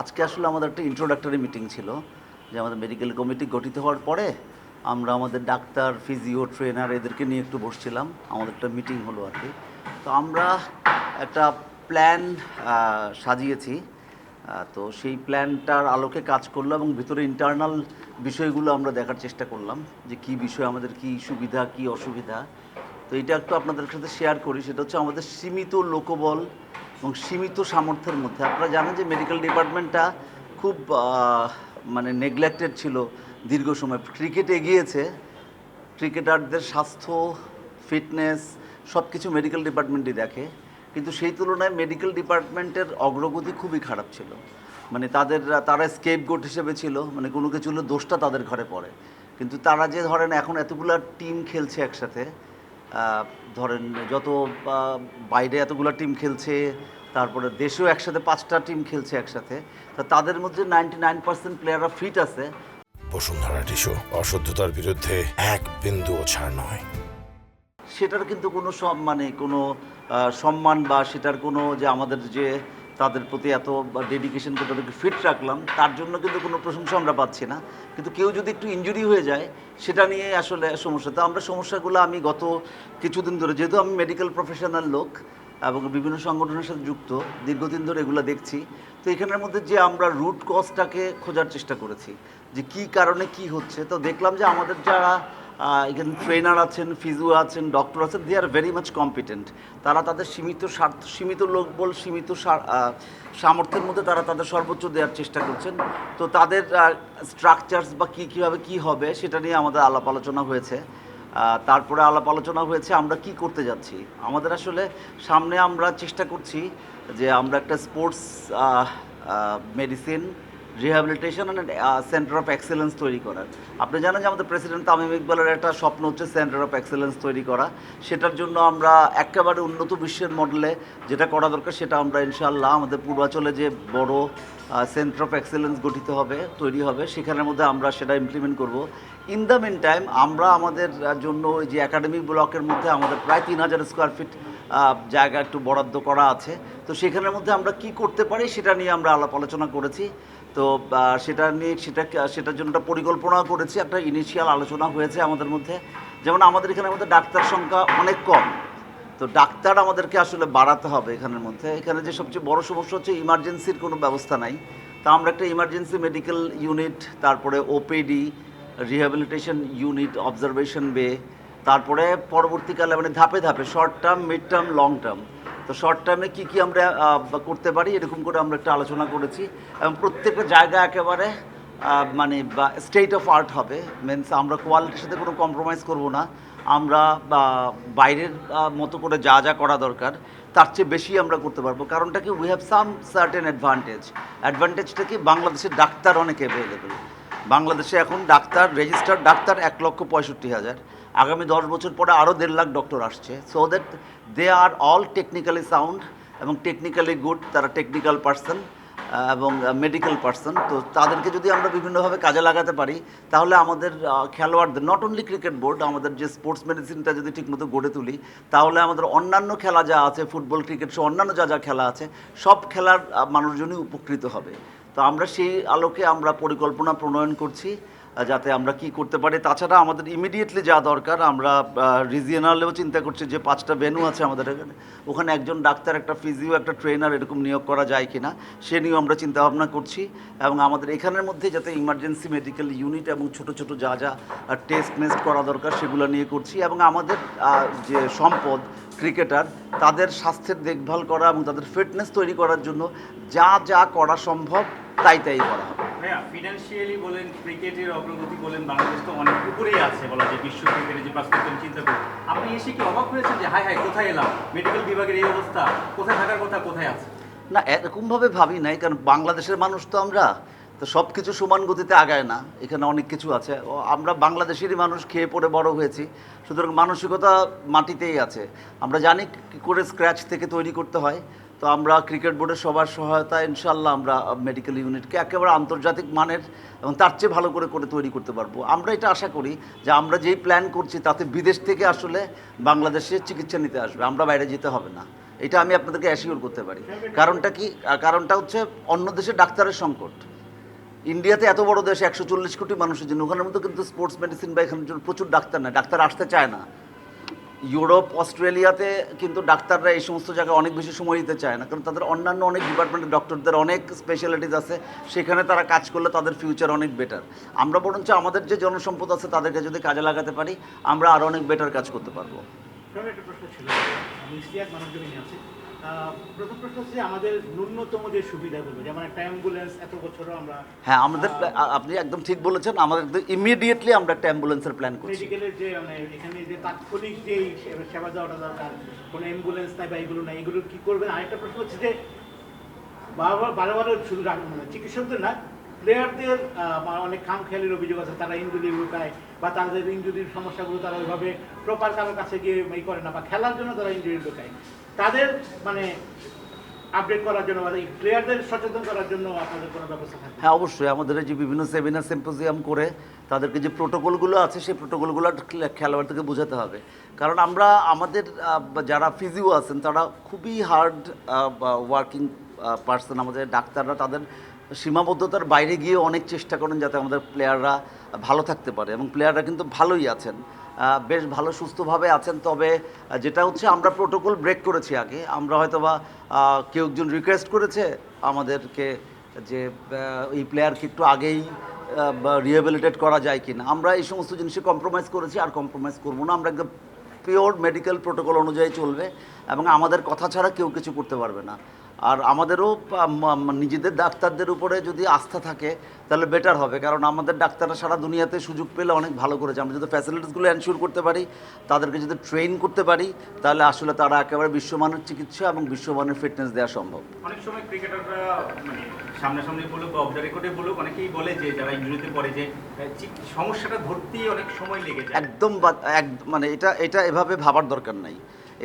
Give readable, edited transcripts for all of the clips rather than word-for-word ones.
আজকে আসলে আমাদের একটা ইন্ট্রোডাক্টরি মিটিং ছিল যে আমাদের মেডিকেল কমিটি গঠিত হওয়ার পরে আমরা আমাদের ডাক্তার, ফিজিও, ট্রেনার এদেরকে নিয়ে একটু বসছিলাম। আমাদের একটা মিটিং হলো আর কি। তো আমরা একটা প্ল্যান সাজিয়েছি। তো সেই প্ল্যানটার আলোকে কাজ করলাম এবং ভিতরে ইন্টারনাল বিষয়গুলো আমরা দেখার চেষ্টা করলাম যে কী বিষয় আমাদের কী সুবিধা কী অসুবিধা। তো এটা একটু আপনাদের সাথে শেয়ার করি। সেটা হচ্ছে আমাদের সীমিত লোকবল এবং সীমিত সামর্থ্যের মধ্যে আপনারা জানেন যে মেডিকেল ডিপার্টমেন্টটা খুব মানে নেগলেক্টেড ছিল দীর্ঘ সময়। ক্রিকেট এগিয়েছে, ক্রিকেটারদের স্বাস্থ্য, ফিটনেস সব কিছু মেডিকেল ডিপার্টমেন্টই দেখে, কিন্তু সেই তুলনায় মেডিকেল ডিপার্টমেন্টের অগ্রগতি খুবই খারাপ ছিল। মানে তারা স্কেপগোট হিসেবে ছিল, মানে কোনো কিছু হলে দোষটা তাদের ঘরে পড়ে। কিন্তু তারা যে ধরেন এখন এতগুলো টিম খেলছে একসাথে, ধরেন যত বাইরে এতগুলো টিম খেলছে, তারপরে দেশেও একসাথে 5টা টিম খেলছে একসাথে, তা তাদের মধ্যে 99% প্লেয়াররা ফিট আছে। বসুন্ধরা টিস্যু, অশুদ্ধতার বিরুদ্ধে এক বিন্দুও ছাড় নয়। সেটার কিন্তু কোনো মানে কোনো সম্মান বা সেটার কোনো যে আমাদের যে তাদের প্রতি এত ডেডিকেশন করে তাদেরকে ফিট রাখলাম, তার জন্য কিন্তু কোনো প্রশংসা আমরা পাচ্ছি না। কিন্তু কেউ যদি একটু ইনজুরি হয়ে যায়, সেটা নিয়ে আসলে সমস্যা। তো আমরা সমস্যাগুলো আমি গত কিছুদিন ধরে, যেহেতু আমি মেডিকেল প্রফেশনাল লোক এবং বিভিন্ন সংগঠনের সাথে যুক্ত, দীর্ঘদিন ধরে এগুলো দেখছি। তো এখানের মধ্যে যে আমরা রুট কজটাকে খোঁজার চেষ্টা করেছি যে কী কারণে কি হচ্ছে। তো দেখলাম যে আমাদের যারা এখানে ট্রেনার আছেন, ফিজিও আছেন, ডক্টর আছেন, দে আর ভেরি মাচ কম্পিটেন্ট। তারা তাদের সীমিত স্বার্থ, সীমিত লোকবল, সীমিত সামর্থ্যের মধ্যে তারা তাদের সর্বোচ্চ দেওয়ার চেষ্টা করছেন। তো তাদের স্ট্রাকচারস বা কীভাবে কী হবে সেটা নিয়ে আমাদের আলাপ আলোচনা হয়েছে। তারপরে আলাপ আলোচনা হয়েছে আমরা কি করতে যাচ্ছি। আমাদের আসলে সামনে আমরা চেষ্টা করছি যে আমরা একটা sports medicine rehabilitation and centre of excellence তৈরি করার। আপনি জানেন যে আমাদের প্রেসিডেন্ট তামিম ইকবালের একটা স্বপ্ন হচ্ছে সেন্টার অফ এক্সেলেন্স তৈরি করা। সেটার জন্য আমরা একেবারে উন্নত বিশ্বের মডেলে যেটা করা দরকার সেটা আমরা ইনশাআল্লাহ আমাদের পূর্বাচলে যে বড় সেন্টার অফ এক্সেলেন্স গঠিত হবে, তৈরি হবে, সেখানের মধ্যে আমরা সেটা ইমপ্লিমেন্ট করব। ইন দ্য মিন টাইম আমরা আমাদের জন্য ওই যে একাডেমিক ব্লকের মধ্যে আমাদের প্রায় 3000 স্কোয়ার ফিট জায়গা একটু বরাদ্দ করা আছে। তো সেখানের মধ্যে আমরা কি করতে পারি সেটা নিয়ে আমরা আলাপ আলোচনা করেছি। তো সেটা নিয়ে সেটার জন্য একটা পরিকল্পনা করেছি, একটা ইনিশিয়াল আলোচনা হয়েছে আমাদের মধ্যে। যেমন আমাদের এখানের মধ্যে ডাক্তার সংখ্যা অনেক কম, তো ডাক্তার আমাদেরকে আসলে বাড়াতে হবে এখানের মধ্যে। এখানে যে সবচেয়ে বড় সমস্যা হচ্ছে ইমার্জেন্সির কোনো ব্যবস্থা নাই। তা আমরা একটা ইমার্জেন্সি মেডিকেল ইউনিট, তারপরে ওপিডি, রিহ্যাবিলিটেশন ইউনিট, অবজারভেশন বে, তারপরে পরবর্তীকালে মানে ধাপে ধাপে short term, mid term, long term. তো শর্ট টার্মে কী কী আমরা করতে পারি এরকম করে আমরা একটা আলোচনা করেছি। এবং প্রত্যেকটা জায়গা একেবারে মানে বা স্টেট অফ আর্ট হবে। মিনস আমরা কোয়ালিটির সাথে কোনো কম্প্রোমাইজ করব না। আমরা বাইরের মতো করে যা যা করা দরকার তার চেয়ে বেশি আমরা করতে পারবো। কারণটা কি, উই হ্যাভ সাম সার্টেন অ্যাডভান্টেজটা কি, বাংলাদেশের ডাক্তার অনেক অ্যাভেলেবেল। বাংলাদেশে এখন ডাক্তার, রেজিস্টার্ড ডাক্তার 1,65,000। আগামী 10 বছর পরে আরও 1.5 লাখ ডক্টর আসছে। So that they are all technically sound এবং টেকনিক্যালি গুড। তারা টেকনিক্যাল পার্সন এবং মেডিকেল পার্সন। তো তাদেরকে যদি আমরা বিভিন্নভাবে কাজে লাগাতে পারি, তাহলে আমাদের খেলোয়াড়দের, নট অনলি ক্রিকেট বোর্ড, আমাদের যে স্পোর্টস মেডিসিনটা যদি ঠিকমতো গড়ে তুলি, তাহলে আমাদের অন্যান্য খেলা যা আছে, ফুটবল, ক্রিকেট সহ অন্যান্য যা যা খেলা আছে, সব খেলার মানুষজনই উপকৃত হবে। তো আমরা সেই আলোকে আমরা পরিকল্পনা প্রণয়ন করছি যাতে আমরা কি করতে পারি। তাছাড়া আমাদের ইমিডিয়েটলি যা দরকার, আমরা রিজিয়নালেও চিন্তা করছি যে 5টা ভেন্যু আছে আমাদের এখানে, ওখানে একজন ডাক্তার, একটা ফিজিও, একটা ট্রেনার এরকম নিয়োগ করা যায় কিনা সে নিয়েও আমরা চিন্তাভাবনা করছি। এবং আমাদের এখানের মধ্যে যাতে ইমার্জেন্সি মেডিকেল ইউনিট এবং ছোট ছোট যা যা টেস্ট মেস্ট করা দরকার সেগুলো নিয়ে করছি। এবং আমাদের যে সম্পদ ক্রিকেটার, তাদের স্বাস্থ্যের দেখভাল করা এবং তাদের ফিটনেস তৈরি করার জন্য যা যা করা সম্ভব তাই করা হবে। ভাইয়া, ফিনান্সিয়ালি বলেন, ক্রিকেটের অগ্রগতি বলেন, বাংলাদেশ তো অনেক উপরেই আছে বলা যায় বিশ্ব ক্রিকেটের যে পার্সপেক্টিভ চিন্তা করি। আপনি এসে কি অবাক হয়েছেন যে হাই হাই কোথায় এলাম, মেডিকেল বিভাগের এই অবস্থা, কোথায় থাকার কথা, কোথায় আছে? না, এরকমভাবে ভাবি নাই, কারণ বাংলাদেশের মানুষ তো আমরা, তো সব কিছু সমান গতিতে আগায় না। এখানে অনেক কিছু আছে। আমরা বাংলাদেশেরই মানুষ, খেয়ে পড়ে বড় হয়েছি, সুতরাং মানসিকতা মাটিতেই আছে। আমরা জানি কী করে স্ক্র্যাচ থেকে তৈরি করতে হয়। তো আমরা ক্রিকেট বোর্ডের সবার সহায়তায় ইনশাল্লাহ আমরা মেডিকেল ইউনিটকে একেবারে আন্তর্জাতিক মানের এবং তার চেয়ে ভালো করে তৈরি করতে পারবো। আমরা এটা আশা করি যে আমরা যেই প্ল্যান করছি তাতে বিদেশ থেকে আসলে বাংলাদেশে চিকিৎসা নিতে আসবে, আমরা বাইরে যেতে হবে না। এটা আমি আপনাদেরকে অ্যাসিওর করতে পারি। কারণটা কি? কারণটা হচ্ছে অন্য দেশে ডাক্তারের সংকট। ইন্ডিয়াতে এত বড় দেশ, 140 কোটি মানুষের জন্য, ওখানের মধ্যে কিন্তু স্পোর্টস মেডিসিন বা এখানে প্রচুর ডাক্তার নেই, ডাক্তার আসতে চায় না। ইউরোপ, অস্ট্রেলিয়াতে কিন্তু ডাক্তাররা এই সমস্ত জায়গায় অনেক বেশি সময় দিতে চায় না, কারণ তাদের অন্যান্য অনেক ডিপার্টমেন্টের ডক্টরদের অনেক স্পেশালিটিস আছে, সেখানে তারা কাজ করলে তাদের ফিউচার অনেক বেটার। আমরা বরঞ্চ আমাদের যে জনসম্পদ আছে তাদেরকে যদি কাজে লাগাতে পারি, আমরা আরও অনেক বেটার কাজ করতে পারবো। একটা প্রশ্ন ছিল, আমি ইশতিয়াক মানবজমিনে আছি। প্রথম প্রশ্ন হচ্ছে যে আমাদের ন্যূনতম যে সুবিধাগুলো, যেমন একটা অ্যাম্বুলেন্স এত বছরও আমরা, হ্যাঁ, আমাদের আপনি একদম ঠিক বলেছেন, আমাদের ইমিডিয়েটলি আমরা একটা অ্যাম্বুলেন্সের প্ল্যান করছি। মেডিকেলের যে মানে এখানে যে তাৎক্ষণিক যে সেবা দেওয়াটা দরকার, কোনো অ্যাম্বুলেন্স নাই বা এগুলো নাই, এগুলো কি করবেন? আরেকটা প্রশ্ন হচ্ছে যে বারবার শুধু মানে চিকিৎসকদের না, প্লেয়ারদের অনেক খামখেয়ালির অভিযোগ আছে, তারা ইনজুরি লুকায় বা তাদের ইনজুরির সমস্যাগুলো তারা ওইভাবে প্রপার কারোর কাছে গিয়ে করে না, বা খেলার জন্য তারা ইনজুরি লুকায়। তাদের মানে আপডেট করার জন্য বা এই প্লেয়ারদের সচেতন করার জন্য আপনাদের কোনো ব্যবস্থা থাকবে? হ্যাঁ, অবশ্যই। আমাদের এই যে বিভিন্ন সেমিনার সিম্পোজিয়াম করে তাদেরকে যে প্রোটোকলগুলো আছে সেই প্রোটোকলগুলো খেলোয়াড়দেরকে বোঝাতে হবে। কারণ আমরা আমাদের যারা ফিজিও আছেন তারা খুবই হার্ড ওয়ার্কিং পার্সন। আমাদের ডাক্তাররা তাদের সীমাবদ্ধতার বাইরে গিয়ে অনেক চেষ্টা করেন যাতে আমাদের প্লেয়াররা ভালো থাকতে পারে, এবং প্লেয়াররা কিন্তু ভালোই আছেন, বেশ ভালো সুস্থভাবে আছেন। তবে যেটা হচ্ছে আমরা প্রোটোকল ব্রেক করেছি আগে। আমরা হয়তো বা কেউ একজন রিকোয়েস্ট করেছে আমাদেরকে যে এই প্লেয়ারকে একটু আগেই রিহ্যাবিলিটেট করা যায় কি না, আমরা এই সমস্ত জিনিসে কম্প্রোমাইজ করেছি, আর কম্প্রোমাইজ করবো না। আমরা একদম পিওর মেডিকেল প্রোটোকল অনুযায়ী চলবে, এবং আমাদের কথা ছাড়া কেউ কিছু করতে পারবে না। আর আমাদেরও নিজেদের ডাক্তারদের উপরে যদি আস্থা থাকে তাহলে বেটার হবে, কারণ আমাদের ডাক্তাররা সারা দুনিয়াতে সুযোগ পেলে অনেক ভালো করেছে। আমরা যদি ফ্যাসিলিটিসগুলো এনশিওর করতে পারি, তাদেরকে যদি ট্রেন করতে পারি, তাহলে আসলে তারা একেবারে বিশ্বমানের চিকিৎসা এবং বিশ্বমানের ফিটনেস দেওয়া সম্ভব। অনেক সময় ক্রিকেটাররা মানে সামনাসামনি বলুক বা অফ দ্য রেকর্ডে বলুক, অনেকেই বলে যে যারা ইনজুরিতে পড়ে যে সমস্যাটা ধরতেই অনেক সময় লেগে যায়। একদম মানে এটা এভাবে ভাবার দরকার নাই,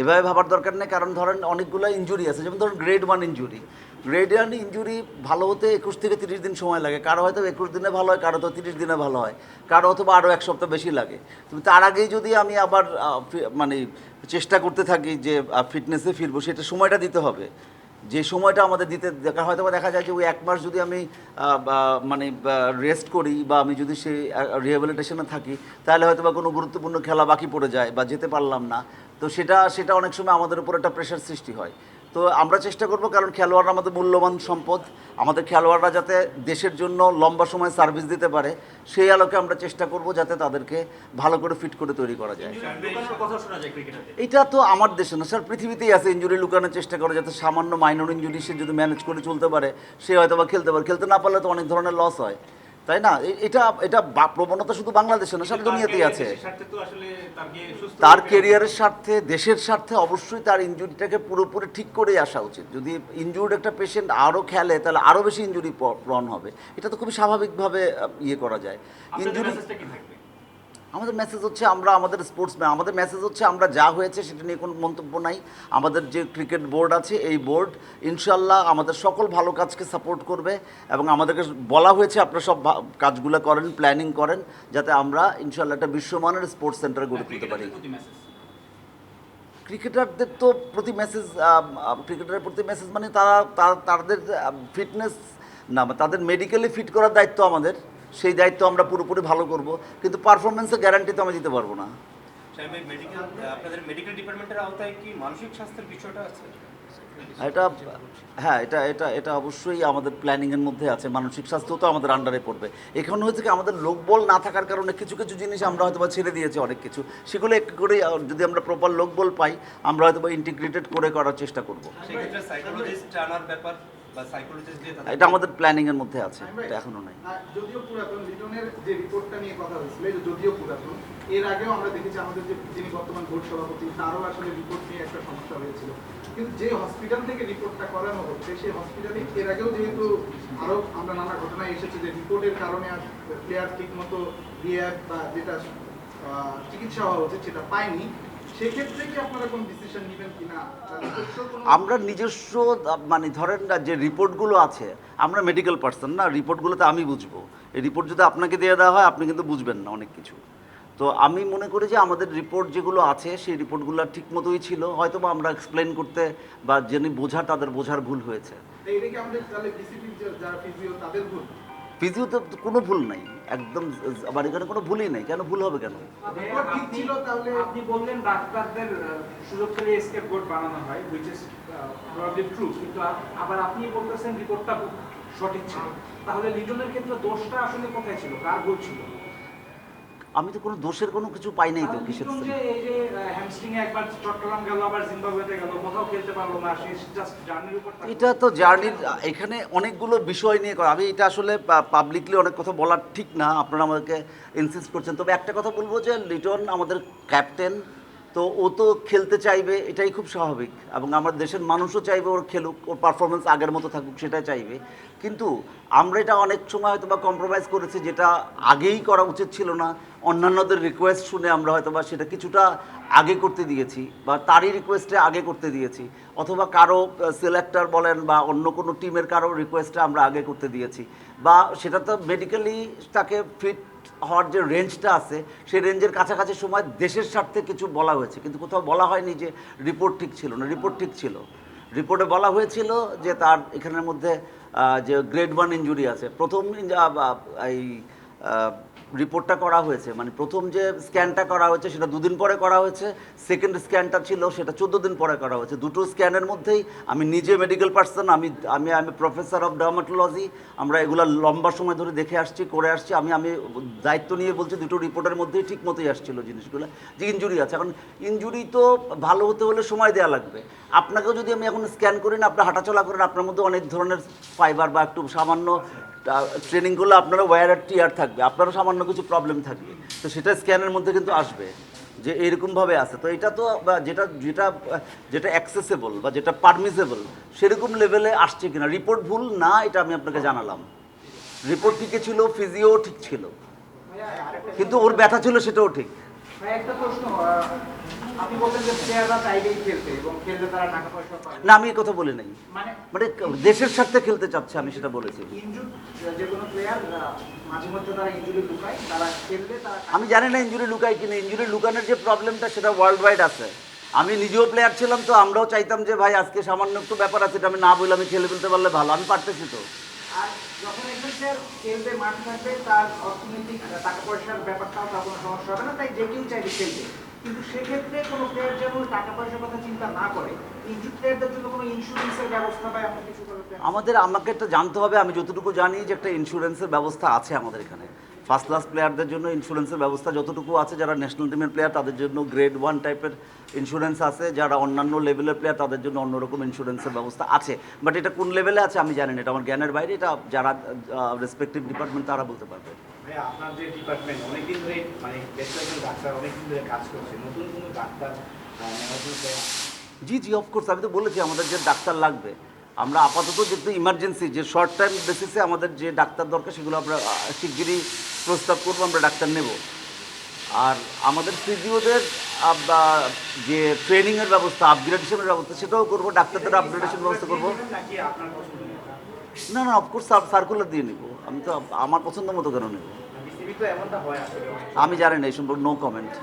এভাবে ভাবার দরকার নেই। কারণ ধরেন অনেকগুলো ইনজুরি আছে, যেমন ধরুন গ্রেড 1 ইনজুরি। গ্রেড 1 ইনজুরি ভালো হতে 21 থেকে 30 দিন সময় লাগে। কারো হয়তো 21 দিনে ভালো হয়, কারো তো 30 দিনে ভালো হয়, কারো অথবা আরও 1 সপ্তাহ বেশি লাগে। কিন্তু তার আগেই যদি আমি আবার মানে চেষ্টা করতে থাকি যে ফিটনেসে ফিরবো, সেটা সময়টা দিতে হবে। যে সময়টা আমাদের দিতে হয়তো দেখা যায় যে ওই 1 মাস যদি আমি মানে রেস্ট করি বা আমি যদি সেই রিহ্যাবিলিটেশনে থাকি, তাহলে হয়তো বা কোনো গুরুত্বপূর্ণ খেলা বাকি পড়ে যায় বা যেতে পারলাম না। তো সেটা অনেক সময় আমাদের উপর একটা প্রেশার সৃষ্টি হয়। তো আমরা চেষ্টা করব, কারণ খেলোয়াড়রা আমাদের মূল্যবান সম্পদ, আমাদের খেলোয়াড়রা যাতে দেশের জন্য লম্বা সময় সার্ভিস দিতে পারে, সেই আলোকে আমরা চেষ্টা করব যাতে তাদেরকে ভালো করে ফিট করে তৈরি করা যায়। কথা শোনা যায় ক্রিকেটারদের। এটা তো আমার দেশে না স্যার, পৃথিবীতেই আছে ইনজুরি লুকানোর চেষ্টা করে, যাতে সামান্য মাইনর ইনজুরি সে যদি ম্যানেজ করে চলতে পারে, সে হয়তো বা খেলতে পারে। খেলতে না পারলে তো অনেক ধরনের লস হয়, তাই না? এটা প্রবণতা শুধু বাংলাদেশে না, সারা দুনিয়াতেই আছে। তার কেরিয়ারের স্বার্থে, দেশের স্বার্থে অবশ্যই তার ইনজুরিটাকে পুরোপুরি ঠিক করেই আসা উচিত। যদি ইনজুর্ড একটা পেশেন্ট আরও খেলে, তাহলে আরও বেশি ইনজুরি প্রণ হবে। এটা তো খুবই স্বাভাবিকভাবে ইয়ে করা যায়। ইনজুরি আমাদের মেসেজ হচ্ছে আমরা আমাদের স্পোর্টসম্যান, আমাদের মেসেজ হচ্ছে আমরা যা হয়েছে সেটা নিয়ে কোনো মন্তব্য নাই। আমাদের যে ক্রিকেট বোর্ড আছে, এই বোর্ড ইনশাল্লাহ আমাদের সকল ভালো কাজকে সাপোর্ট করবে, এবং আমাদেরকে বলা হয়েছে আপনারা সব কাজগুলো করেন, প্ল্যানিং করেন, যাতে আমরা ইনশাল্লাহ একটা বিশ্বমানের স্পোর্টস সেন্টার গড়ে তুলতে পারি। ক্রিকেটারদের তো প্রতি মেসেজ, ক্রিকেটারের প্রতি মেসেজ মানে তাদের ফিটনেস না, তাদের মেডিকেলি ফিট করার দায়িত্ব আমাদের। সেই দায়িত্ব আমরা পুরোপুরি ভালো করব, কিন্তু পারফরমেন্সের গ্যারান্টি তো আমি দিতে পারবো না। আপনাদের মেডিকেল ডিপার্টমেন্টের আওতায় কি মানসিক স্বাস্থ্যের বিষয়টা আছে? এটা অবশ্যই আমাদের প্ল্যানিংয়ের মধ্যে আছে। মানসিক স্বাস্থ্য তো আমাদের আন্ডারে পড়বে। এখানে হয়েছে কি, আমাদের লোকবল না থাকার কারণে কিছু কিছু জিনিস আমরা হয়তো বা ছেড়ে দিয়েছি, অনেক কিছু। সেগুলো একটু করে যদি আমরা প্রপার লোকবল পাই, আমরা হয়তো বা ইন্টিগ্রেটেড করে করার চেষ্টা করব। সেক্ষেত্রে সাইকোলজিস্ট আনার ব্যাপার বা সাইকোলজিস্ট দিয়ে এটা আমাদের প্ল্যানিংয়ের মধ্যে আছে, এটা এখনো নাই। যদিও পুরাতন লিটনের যে রিপোর্টটা নিয়ে কথা হয়েছিল, এটা যদিও পুরাতন, এর আগেও আমরা দেখেছি আমাদের যে যিনি বর্তমান বোর্ড সভাপতি, তারও আসলে রিপোর্ট নিয়ে একটা সমস্যা হয়েছিল। কিন্তু যে হসপিটাল থেকে রিপোর্টটা করানো হচ্ছে, সেই হসপিটালে এর আগেও যেহেতু আরও আমরা নানা ঘটনায় এসেছে যে রিপোর্টের কারণে আর প্লেয়ার ঠিকমতো রিহ্যাব বা যেটা চিকিৎসা হওয়া উচিত সেটা পায়নি, সেক্ষেত্রে কি আপনারা কোনো ডিসিশন নেবেন কিনা? আমরা নিজস্ব মানে ধরেন না, যে রিপোর্টগুলো আছে, আমরা মেডিকেল পার্সন না, রিপোর্টগুলোতে আমি বুঝবো। এই রিপোর্ট যদি আপনাকে দিয়ে দেওয়া হয়, আপনি কিন্তু বুঝবেন না অনেক কিছু। তো আমি মনে করি যে আমাদের রিপোর্ট যেগুলো আছে সেই রিপোর্টগুলো ঠিক মতোই ছিল, হয়তো বা আমরা এক্সপ্লেন করতে বা যিনি বোঝার তাদের বোঝার ভুল হয়েছে। তো এটা কি আমাদের তাহলে বিসিবির যারা ফিজিও তাদের ভুল? ফিজিও তো কোনো ভুল নাই, একদম আমার এখানে কোনো ভুলই নেই, কেন ভুল হবে কেন? রিপোর্ট ঠিক ছিল তাহলে আপনি বললেন ডাক্তারদের সুযোগ পেলে এসকেপ বোর্ড বানানো হয়, which is probably true, কিন্তু আবার আপনি বলতেছেন রিপোর্টটা সঠিক ছিল। তাহলে লিটনের ক্ষেত্রে দোষটা আসলে কোথায় ছিল, কার ভুল ছিল? আমি তো কোনো দোষের কোনো কিছু পাই নাই তো, কিসের লিটন যে এই যে হ্যামস্ট্রিং এ একবার চট্টগ্রাম গেল, আবার জিম্বাবুয়েতে গেল, কোথাও খেলতে পারলো না, সে জাস্ট জার্নির উপর থাকলো। এটা তো জার্নির, এখানে অনেকগুলো বিষয় নিয়ে করা, আমি এটা আসলে পাবলিকলি অনেক কথা বলার ঠিক না, আপনারা আমাদেরকে ইনসিস্ট করছেন। তবে একটা কথা বলবো যে লিটন আমাদের ক্যাপ্টেন, তো ও তো খেলতে চাইবে, এটাই খুব স্বাভাবিক, এবং আমার দেশের মানুষও চাইবে ওর খেলুক, ওর পারফরমেন্স আগের মতো থাকুক, সেটাই চাইবে। কিন্তু আমরা এটা অনেক সময় হয়তো বা কম্প্রোমাইজ করেছি, যেটা আগেই করা উচিত ছিল না। অন্যান্যদের রিকোয়েস্ট শুনে আমরা হয়তো বা সেটা কিছুটা আগে করতে দিয়েছি, বা তারই রিকোয়েস্টে আগে করতে দিয়েছি, অথবা কারো সিলেক্টর বলেন বা অন্য কোনো টিমের কারো রিকোয়েস্টে আমরা আগে করতে দিয়েছি, বা সেটা তো মেডিকেলি তাকে ফিট হওয়ার যে রেঞ্জটা আছে সেই রেঞ্জের কাছাকাছি সময় দেশের স্বার্থে কিছু বলা হয়েছে, কিন্তু কোথাও বলা হয়নি যে রিপোর্ট ঠিক ছিল না। রিপোর্ট ঠিক ছিল, রিপোর্টে বলা হয়েছিল যে তার এখানের মধ্যে যে গ্রেড 1 ইনজুরি আছে। প্রথম এই রিপোর্টটা করা হয়েছে, মানে প্রথম যে স্ক্যানটা করা হয়েছে সেটা 2 দিন পরে করা হয়েছে, সেকেন্ড স্ক্যানটা ছিল সেটা 14 দিন পরে করা হয়েছে। দুটো স্ক্যানের মধ্যেই আমি নিজে মেডিকেল পার্সন, আমি আমি আমি প্রফেসর অফ ডার্মাটোলজি, আমরা এগুলো লম্বা সময় ধরে দেখে আসছি, করে আসছি। আমি দায়িত্ব নিয়ে বলছি দুটো রিপোর্টের মধ্যেই ঠিক মতোই আসছিল জিনিসগুলো, যে ইনজুরি আছে। এখন ইনজুরি তো ভালো হতে হলে সময় দেওয়া লাগবে। আপনাকেও যদি আমি এখন স্ক্যান করি না, আপনার হাঁটাচলা করেন, আপনার মধ্যে অনেক ধরনের ফাইবার বা একটু সামান্য ট্রেনিং করলে আপনারও ওয়্যার আর টিয়ার থাকবে, আপনারও সামান্য কিছু প্রবলেম থাকবে, তো সেটা স্ক্যানের মধ্যে কিন্তু আসবে যে এরকমভাবে আছে। তো এটা তো যেটা যেটা যেটা অ্যাক্সেসেবল বা যেটা পারমিসেবল সেরকম লেভেলে আসছে কিনা, রিপোর্ট ভুল না এটা আমি আপনাকে জানালাম। রিপোর্ট ঠিকই ছিল, ফিজিও ঠিক ছিল, কিন্তু ওর ব্যথা ছিল সেটাও ঠিক। ভাই একটা প্রশ্ন, আপনি বললেন যে প্লেয়াররা চাইবেই খেলতে এবং খেলতে তারা টাকা পয়সা পায় না, আমি এই কথা বলি নাই, মানে মানে দেশের স্বার্থে খেলতে চাচ্ছে, আমি সেটা বলেছি। ইনজুর যে কোনো প্লেয়ার মাঝে মধ্যে তারা ইনজুরি লুকায়, তারা খেললে তারা আমি জানি না ইনজুরি লুকায় কিনা, ইনজুরি লুকানোর যে প্রবলেমটা সেটা ওয়ার্ল্ড ওয়াইড আছে। আমি নিজেও প্লেয়ার ছিলাম, তো আমরাও চাইতাম যে ভাই আজকে সামান্য একটু ব্যাপার আছে, এটা আমি না বলে আমি খেলে ফেলতে পারলে ভালো, আমি পারতেছি তো। আর যখন একজন প্লেয়ার খেলতে মাঠে থাকবে, তার অর্থনৈতিক টাকা পয়সার ব্যাপারটাও তার কোনো সমস্যা হবে না, তাই যে কেউ চাইবে খেলতে। কিন্তু সেক্ষেত্রে কোনো প্লেয়ার যেন টাকা পয়সার কথা চিন্তা না করে, ইনজুর প্লেয়ারদের জন্য কোনো ইন্স্যুরেন্সের ব্যবস্থা বা এমন কিছু করতে আমাকে একটা জানতে হবে, আমি যতটুকু জানি যে একটা ইন্স্যুরেন্সের ব্যবস্থা আছে আমাদের এখানে। ফার্স্ট ক্লাস প্লেয়ারদের জন্য ইন্স্যুরেন্সের ব্যবস্থা যতটুকু আছে, যারা ন্যাশনাল টিমের প্লেয়ার তাদের জন্য গ্রেড 1 টাইপের ইন্স্যুরেন্স আছে, যারা অন্যান্য লেভেলের প্লেয়ার তাদের জন্য অন্যরকম ইন্স্যুরেন্সের ব্যবস্থা আছে। বাট এটা কোন লেভেলে আছে আমি জানি না, এটা আমার জ্ঞানের বাইরে, এটা যারা রেসপেক্টিভ ডিপার্টমেন্ট তারা বলতে পারবে। ভাই আপনার যে ডিপার্টমেন্ট অনেকদিন ধরে, মানে বেশ কয়েকজন ডাক্তার অনেকদিন ধরে কাজ করছে, নতুন কোনো ডাক্তার নেওয়ার জন্য জি জি, অফকোর্স, আমি তো বলেছি আমাদের যে ডাক্তার লাগবে, আমরা আপাতত যেহেতু ইমার্জেন্সি, যে শর্ট টাইম বেসিসে আমাদের যে ডাক্তার দরকার সেগুলো আমরা শিগগিরই প্রস্তাব করবো, আমরা ডাক্তার নেব। আর আমাদের ফিজিওদের যে ট্রেনিংয়ের ব্যবস্থা, আপগ্রেডেশনের ব্যবস্থা সেটাও করবো, ডাক্তারদের আপগ্রেডেশন ব্যবস্থা করবো। নাকি আপনার পছন্দ না না, অফকোর্স সার্কুলার দিয়ে নেবো, আমি তো আমার পছন্দ মতো কেন নেবো, বিসিবি তো এমনটা হয় আসলে। আমি জানি না এই সম্পর্কে, নো কমেন্ট।